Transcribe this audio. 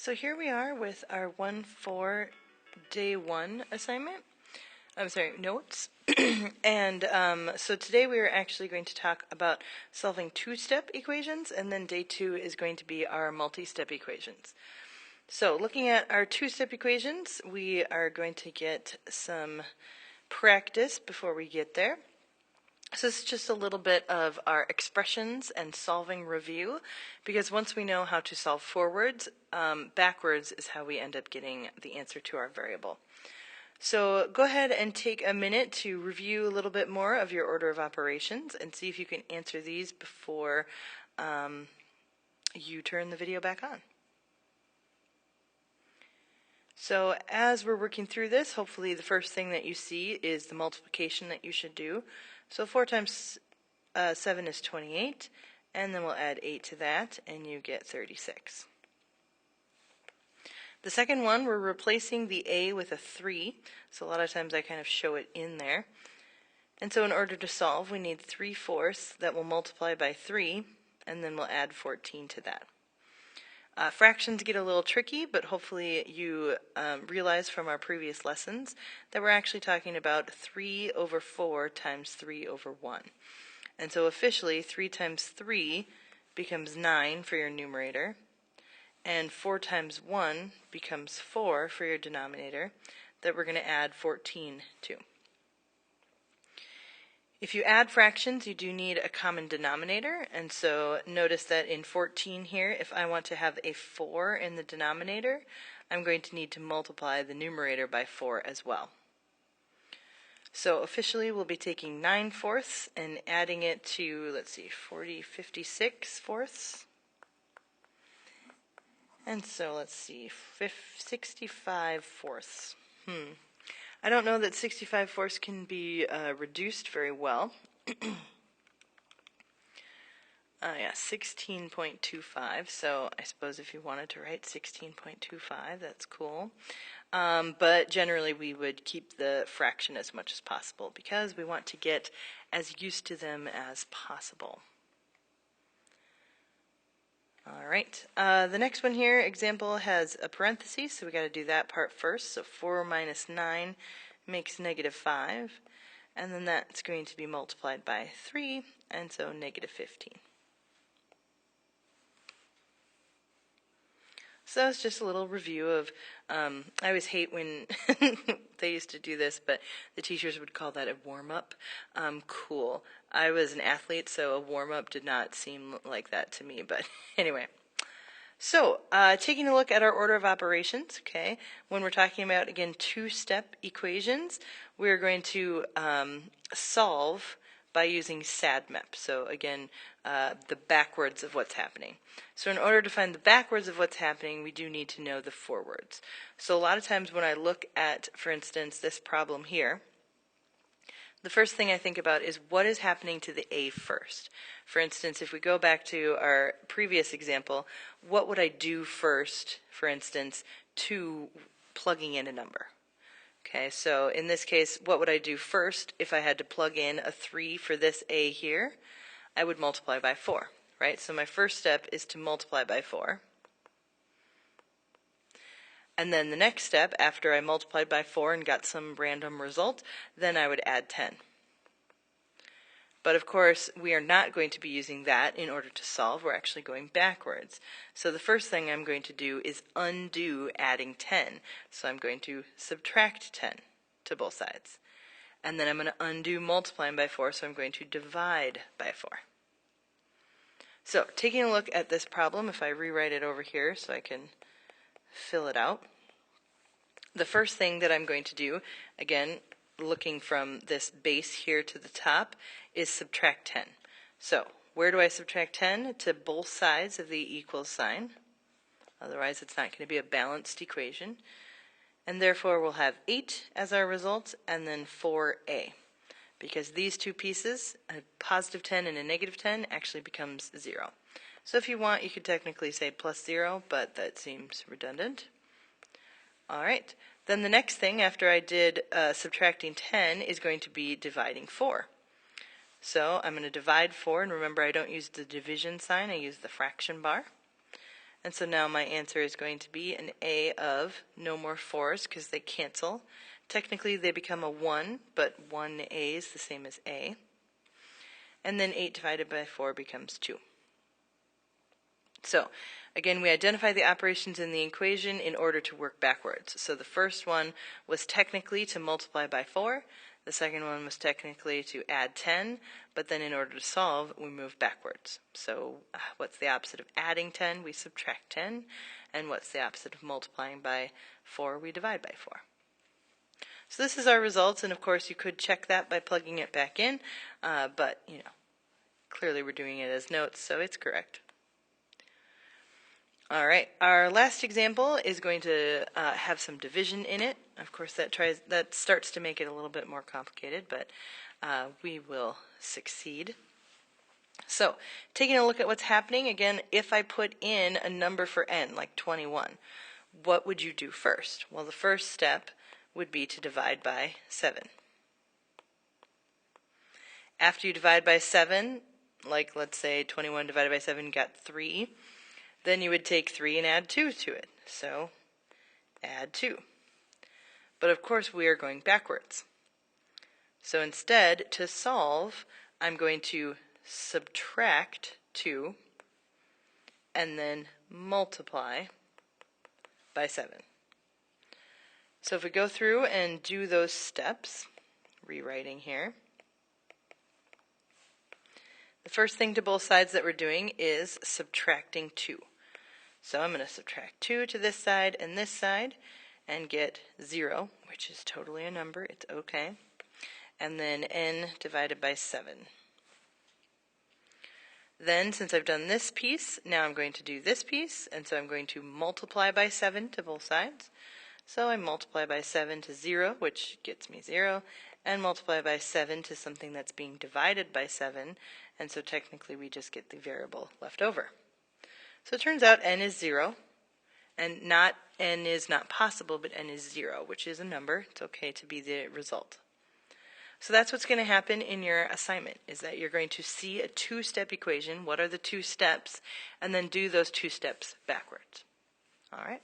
So here we are with our 1-4 day 1 assignment. Notes. And so today we are actually going to talk about solving two-step equations, and then day 2 is going to be our multi-step equations. So looking at our two-step equations, we are going to get some practice before we get there. So this is just a little bit of our expressions and solving review, because once we know how to solve forwards, backwards is how we end up getting the answer to our variable. So go ahead and take a minute to review a little bit more of your order of operations and see if you can answer these before you turn the video back on. So as we're working through this, hopefully the first thing that you see is the multiplication that you should do. So 4 times 7 is 28, and then we'll add 8 to that, and you get 36. The second one, we're replacing the a with a 3, so a lot of times I kind of show it in there. And so in order to solve, we need 3/4 that will multiply by 3, and then we'll add 14 to that. Fractions get a little tricky, but hopefully you realize from our previous lessons that we're actually talking about 3/4 times 3/1. And so officially 3 times 3 becomes 9 for your numerator, and 4 times 1 becomes 4 for your denominator that we're going to add 14 to. If you add fractions, you do need a common denominator, and so notice that in 14 here, if I want to have a 4 in the denominator, I'm going to need to multiply the numerator by 4 as well. So officially we'll be taking 9/4 and adding it to, let's see, 56/4. And so let's see, 65/4. I don't know that 65/4 can be reduced very well. Yeah, 16.25. So I suppose if you wanted to write 16.25, that's cool. But generally we would keep the fraction as much as possible because we want to get as used to them as possible. All right, the next one here, example, has a parenthesis, so we got to do that part first. So 4 minus 9 makes -5, and then that's going to be multiplied by 3, and so -15. So it's just a little review of, I always hate when they used to do this, but the teachers would call that a warm-up. Cool. I was an athlete, so a warm-up did not seem like that to me, but anyway. So, taking a look at our order of operations, okay, when we're talking about, again, two-step equations, we're going to solve by using SADMAP. So again, the backwards of what's happening. So in order to find the backwards of what's happening, we do need to know the forwards. So a lot of times when I look at, for instance, this problem here, the first thing I think about is what is happening to the a first. For instance, if we go back to our previous example, what would I do first, for instance, to plugging in a number? Okay, so in this case, what would I do first if I had to plug in a 3 for this a here? I would multiply by 4, right? So my first step is to multiply by 4. And then the next step, after I multiplied by 4 and got some random result, then I would add 10. But of course, we are not going to be using that in order to solve. We're actually going backwards. So the first thing I'm going to do is undo adding 10. So I'm going to subtract 10 to both sides. And then I'm going to undo multiplying by 4, so I'm going to divide by 4. So taking a look at this problem, if I rewrite it over here so I can fill it out, the first thing that I'm going to do, again, looking from this base here to the top, is subtract 10. So where do I subtract 10? To both sides of the equals sign. Otherwise it's not going to be a balanced equation. And therefore we'll have 8 as our result, and then 4a. Because these two pieces, a positive 10 and a negative 10, actually becomes 0. So if you want, you could technically say plus 0, but that seems redundant. Alright, then the next thing after I did subtracting 10 is going to be dividing 4. So I'm going to divide 4, and remember I don't use the division sign, I use the fraction bar. And so now my answer is going to be an a of no more 4's because they cancel. Technically they become a 1, but 1a is the same as a. And then 8 divided by 4 becomes 2. So again, we identify the operations in the equation in order to work backwards. So the first one was technically to multiply by 4. The second one was technically to add 10, but then in order to solve, we move backwards. So what's the opposite of adding 10? We subtract 10. And what's the opposite of multiplying by 4? We divide by 4. So this is our results, and of course you could check that by plugging it back in, but clearly we're doing it as notes, so it's correct. All right, our last example is going to have some division in it. Of course, that starts to make it a little bit more complicated, but we will succeed. So, taking a look at what's happening, again, if I put in a number for n, like 21, what would you do first? Well, the first step would be to divide by 7. After you divide by 7, like let's say 21 divided by 7 got 3, then you would take 3 and add 2 to it. So add 2. But of course we are going backwards. So instead, to solve, I'm going to subtract 2 and then multiply by 7. So if we go through and do those steps, rewriting here, the first thing to both sides that we're doing is subtracting 2. So I'm going to subtract 2 to this side and get 0, which is totally a number, it's okay. And then n divided by 7. Then, since I've done this piece, now I'm going to do this piece, and so I'm going to multiply by 7 to both sides. So I multiply by 7 to 0, which gets me 0, and multiply by 7 to something that's being divided by 7, and so technically we just get the variable left over. So it turns out n is 0, and not n is not possible, but n is 0, which is a number. It's okay to be the result. So that's what's going to happen in your assignment, is that you're going to see a two-step equation, what are the 2 steps, and then do those 2 steps backwards. All right?